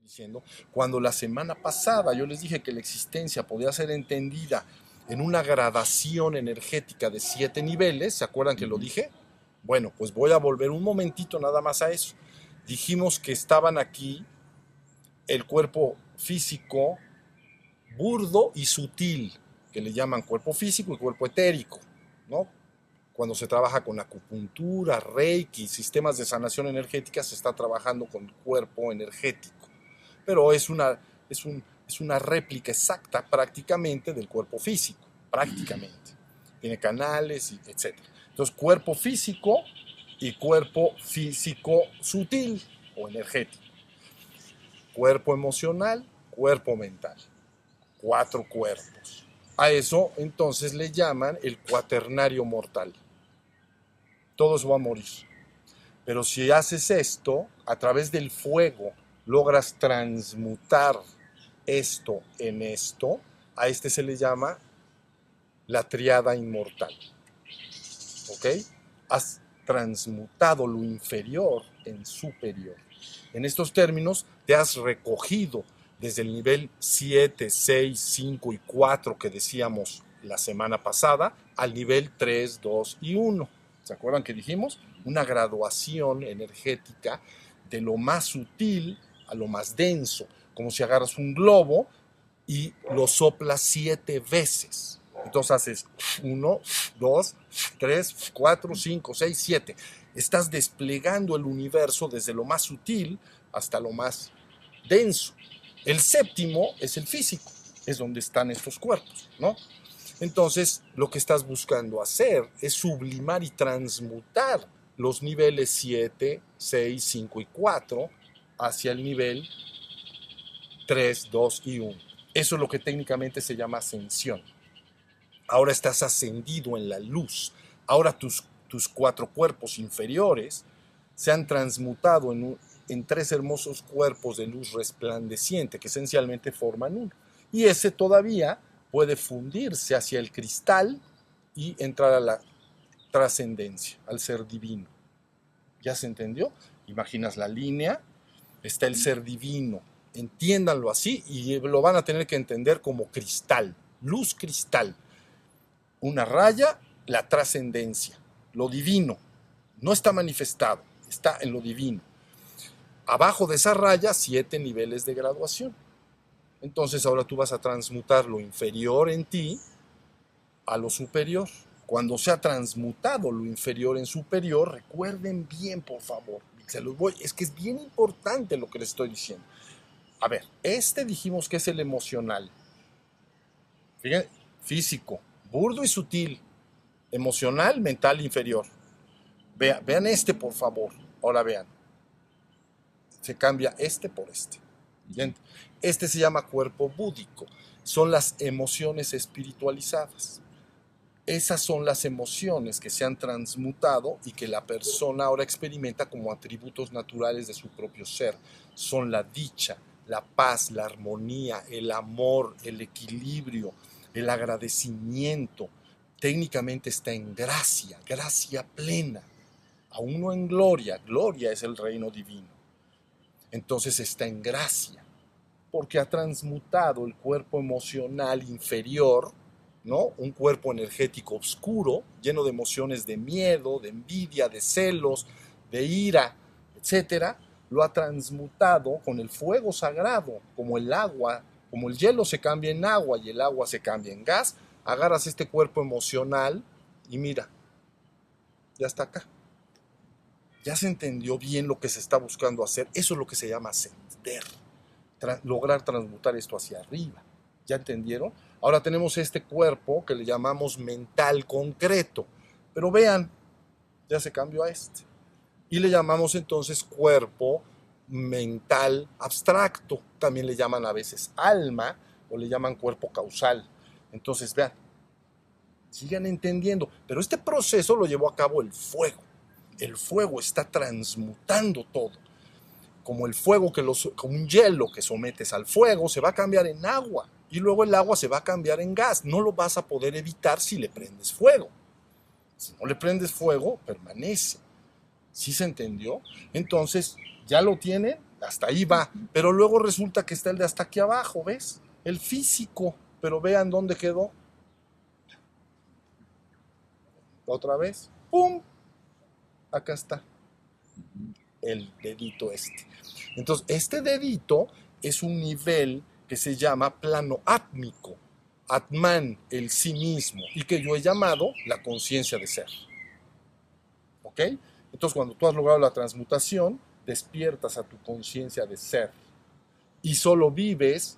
diciendo, cuando la semana pasada yo les dije que la existencia podía ser entendida en una gradación energética de 7 niveles, ¿se acuerdan que lo dije? Bueno, pues voy a volver un momentito nada más a eso. Dijimos que estaban aquí el cuerpo físico burdo y sutil, que le llaman cuerpo físico y cuerpo etérico, ¿no? Cuando se trabaja con acupuntura, reiki, sistemas de sanación energética, se está trabajando con el cuerpo energético. Pero es una réplica exacta prácticamente del cuerpo físico, prácticamente. Tiene canales, etc. Entonces, cuerpo físico y cuerpo físico sutil o energético. Cuerpo emocional, cuerpo mental. 4 cuerpos. A eso entonces le llaman el cuaternario mortal. Todo eso va a morir. Pero si haces esto, a través del fuego, logras transmutar esto en esto, a este se le llama la triada inmortal. ¿Ok? Has transmutado lo inferior en superior. En estos términos, te has recogido desde el nivel 7, 6, 5 y 4 que decíamos la semana pasada, al nivel 3, 2 y 1. ¿Se acuerdan que dijimos? Una graduación energética de lo más sutil a lo más denso, como si agarras un globo y lo soplas 7 veces. Entonces haces 1, 2, 3, 4, 5, 6, 7. Estás desplegando el universo desde lo más sutil hasta lo más denso. El séptimo es el físico, es donde están estos cuerpos, ¿no? Entonces, lo que estás buscando hacer es sublimar y transmutar los niveles 7, 6, 5 y 4 hacia el nivel 3, 2 y 1. Eso es lo que técnicamente se llama ascensión. Ahora estás ascendido en la luz. Ahora tus 4 cuerpos inferiores se han transmutado en 3 hermosos cuerpos de luz resplandeciente que esencialmente forman uno. Y ese todavía puede fundirse hacia el cristal y entrar a la trascendencia, al ser divino. ¿Ya se entendió? Imaginas la línea, está el ser divino. Entiéndanlo así y lo van a tener que entender como cristal, luz cristal. Una raya, la trascendencia, lo divino. No está manifestado, está en lo divino. Abajo de esa raya, 7 niveles de graduación. Entonces ahora tú vas a transmutar lo inferior en ti a lo superior. Cuando se ha transmutado lo inferior en superior, recuerden bien, por favor, es que es bien importante lo que les estoy diciendo. A ver, dijimos que es el emocional. Fíjense, físico, burdo y sutil. Emocional, mental, inferior. Vean por favor. Ahora vean. Se cambia por este. ¿Bien? Este se llama cuerpo búdico. Son las emociones espiritualizadas. Esas son las emociones que se han transmutado y que la persona ahora experimenta como atributos naturales de su propio ser. Son la dicha, la paz, la armonía, el amor, el equilibrio, el agradecimiento. Técnicamente está en gracia, gracia plena. Aún no en gloria, gloria es el reino divino. Entonces está en gracia, porque ha transmutado el cuerpo emocional inferior, ¿no? Un cuerpo energético oscuro, lleno de emociones de miedo, de envidia, de celos, de ira, etcétera. Lo ha transmutado con el fuego sagrado, como el agua, como el hielo se cambia en agua y el agua se cambia en gas. Agarras este cuerpo emocional y mira, ya está acá. Ya se entendió bien lo que se está buscando hacer. Eso es lo que se llama ascender. Lograr transmutar esto hacia arriba. ¿Ya entendieron? Ahora tenemos este cuerpo que le llamamos mental concreto. Pero vean, ya se cambió a este. Y le llamamos entonces cuerpo mental abstracto. También le llaman a veces alma o le llaman cuerpo causal. Entonces vean, sigan entendiendo. Pero este proceso lo llevó a cabo el fuego. El fuego está transmutando todo. Como el fuego, como un hielo que sometes al fuego, se va a cambiar en agua. Y luego el agua se va a cambiar en gas. No lo vas a poder evitar si le prendes fuego. Si no le prendes fuego, permanece. ¿Sí se entendió? Entonces, ¿ya lo tienen? hasta ahí va, pero luego resulta que está el de hasta aquí abajo, ¿ves? El físico, pero vean dónde quedó. Otra vez, ¡pum! Acá está el dedito este. Entonces, este dedito es un nivel que se llama plano átmico, Atman, el sí mismo, y que yo he llamado la conciencia de ser. ¿Ok? Entonces, cuando tú has logrado la transmutación, despiertas a tu conciencia de ser y solo vives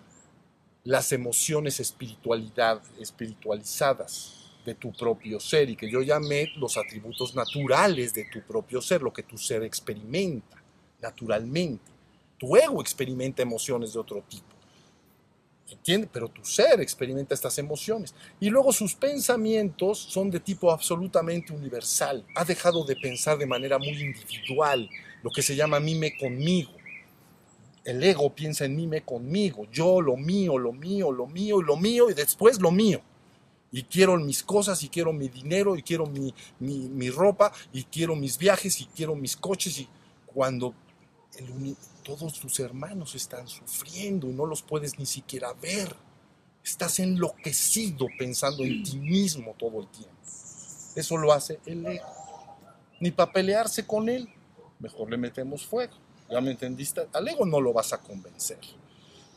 las emociones espiritualizadas de tu propio ser, y que yo llamé los atributos naturales de tu propio ser, lo que tu ser experimenta naturalmente. Tu ego experimenta emociones de otro tipo, ¿entiendes? Pero tu ser experimenta estas emociones. Y luego sus pensamientos son de tipo absolutamente universal. Ha dejado de pensar de manera muy individual, lo que se llama mime conmigo. El ego piensa en mime conmigo, yo, lo mío, lo mío, lo mío, y lo mío, y después lo mío. Y quiero mis cosas, y quiero mi dinero, y quiero mi ropa, y quiero mis viajes, y quiero mis coches. Y cuando todos tus hermanos están sufriendo y no los puedes ni siquiera ver, estás enloquecido pensando en ti mismo todo el tiempo. Eso lo hace el ego. Ni para pelearse con él, mejor le metemos fuego. ¿Ya me entendiste? Al ego no lo vas a convencer.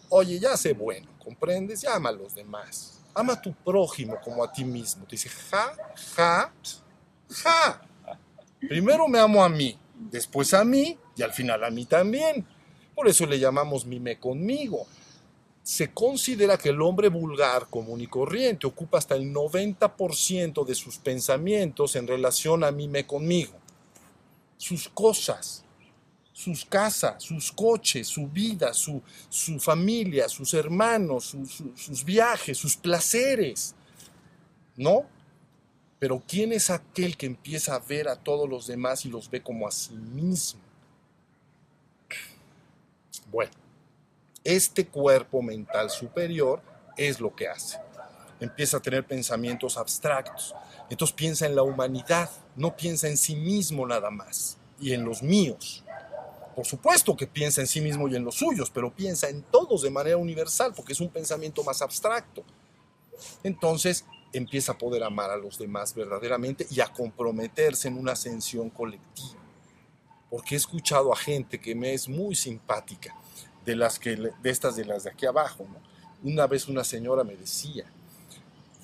Oye, ya sé bueno, ¿comprendes? Llama a los demás. Ama a tu prójimo como a ti mismo. Te dice, ja, ja, ja. Primero me amo a mí, después a mí y al final a mí también. Por eso le llamamos mime conmigo. Se considera que el hombre vulgar, común y corriente, ocupa hasta el 90% de sus pensamientos en relación a mime conmigo. Sus cosas, sus casas, sus coches, su vida, su familia, sus hermanos, sus viajes, sus placeres, ¿no? Pero ¿quién es aquel que empieza a ver a todos los demás y los ve como a sí mismo? Bueno, este cuerpo mental superior es lo que hace. Empieza a tener pensamientos abstractos. Entonces piensa en la humanidad, no piensa en sí mismo nada más y en los míos. Por supuesto que piensa en sí mismo y en los suyos, pero piensa en todos de manera universal, porque es un pensamiento más abstracto. Entonces empieza a poder amar a los demás verdaderamente y a comprometerse en una ascensión colectiva. Porque he escuchado a gente que me es muy simpática, de las de aquí abajo, ¿no? Una vez una señora me decía,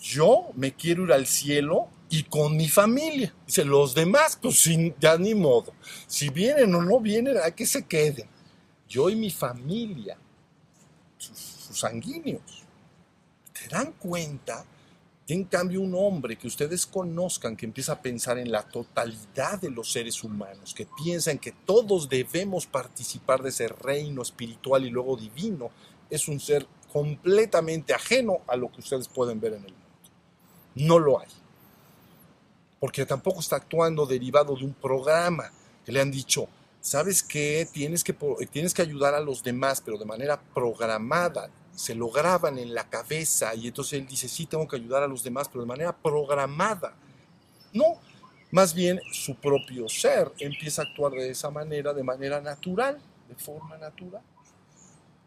yo me quiero ir al cielo y con mi familia. Dice, los demás, pues ya ni modo. Si vienen o no vienen, hay que se queden. Yo y mi familia, sus sanguíneos. ¿Te dan cuenta? En cambio, un hombre que ustedes conozcan, que empieza a pensar en la totalidad de los seres humanos, que piensa en que todos debemos participar de ese reino espiritual y luego divino, es un ser completamente ajeno a lo que ustedes pueden ver en el mundo. No lo hay. Porque tampoco está actuando derivado de un programa que le han dicho, ¿sabes qué? Tienes que ayudar a los demás, pero de manera programada. Se lo graban en la cabeza y entonces él dice, sí, tengo que ayudar a los demás, pero de manera programada. No, más bien su propio ser empieza a actuar de esa manera, de manera natural, de forma natural.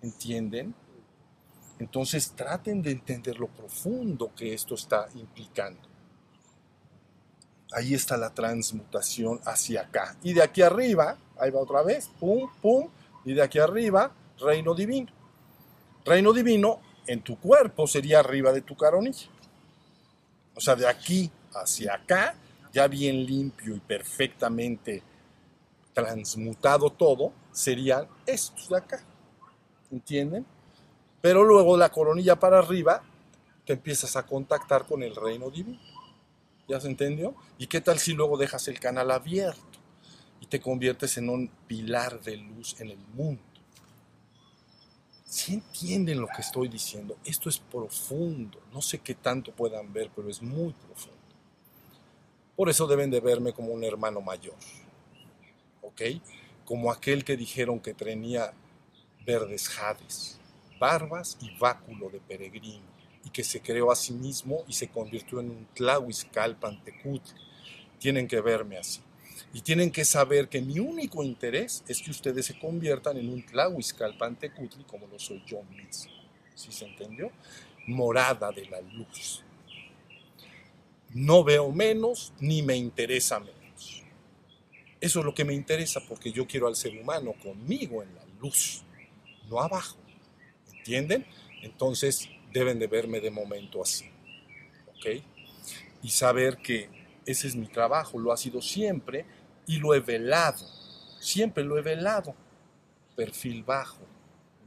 ¿Entienden? Entonces traten de entender lo profundo que esto está implicando. Ahí está la transmutación hacia acá. Y de aquí arriba, ahí va otra vez, pum, pum, y de aquí arriba, reino divino. Reino divino en tu cuerpo sería arriba de tu coronilla. O sea, de aquí hacia acá, ya bien limpio y perfectamente transmutado todo, serían estos de acá. ¿Entienden? Pero luego la coronilla para arriba, te empiezas a contactar con el reino divino. ¿Ya se entendió? ¿Y qué tal si luego dejas el canal abierto y te conviertes en un pilar de luz en el mundo? ¿Sí entienden lo que estoy diciendo? Esto es profundo. No sé qué tanto puedan ver, pero es muy profundo. Por eso deben de verme como un hermano mayor. ¿Ok? Como aquel que dijeron que tenía verdes jades, barbas y báculo de peregrino, y que se creó a sí mismo y se convirtió en un Tlahuizcalpan Tecutli. Tienen que verme así. Y tienen que saber que mi único interés es que ustedes se conviertan en un Tlahuizcalpantecutli como lo soy yo mismo. ¿Sí se entendió? Morada de la luz. No veo menos ni me interesa menos. Eso es lo que me interesa porque yo quiero al ser humano conmigo en la luz, no abajo. ¿Entienden? Entonces deben de verme de momento así. ¿Ok? Y saber que ese es mi trabajo, lo ha sido siempre y lo he velado. Siempre lo he velado. Perfil bajo.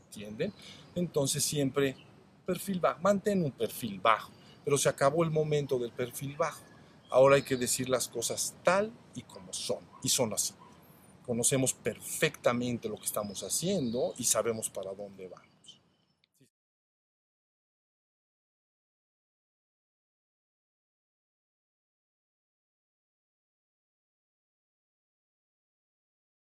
¿Entienden? Entonces siempre perfil bajo. Mantén un perfil bajo. Pero se acabó el momento del perfil bajo. Ahora hay que decir las cosas tal y como son. Y son así. Conocemos perfectamente lo que estamos haciendo y sabemos para dónde va.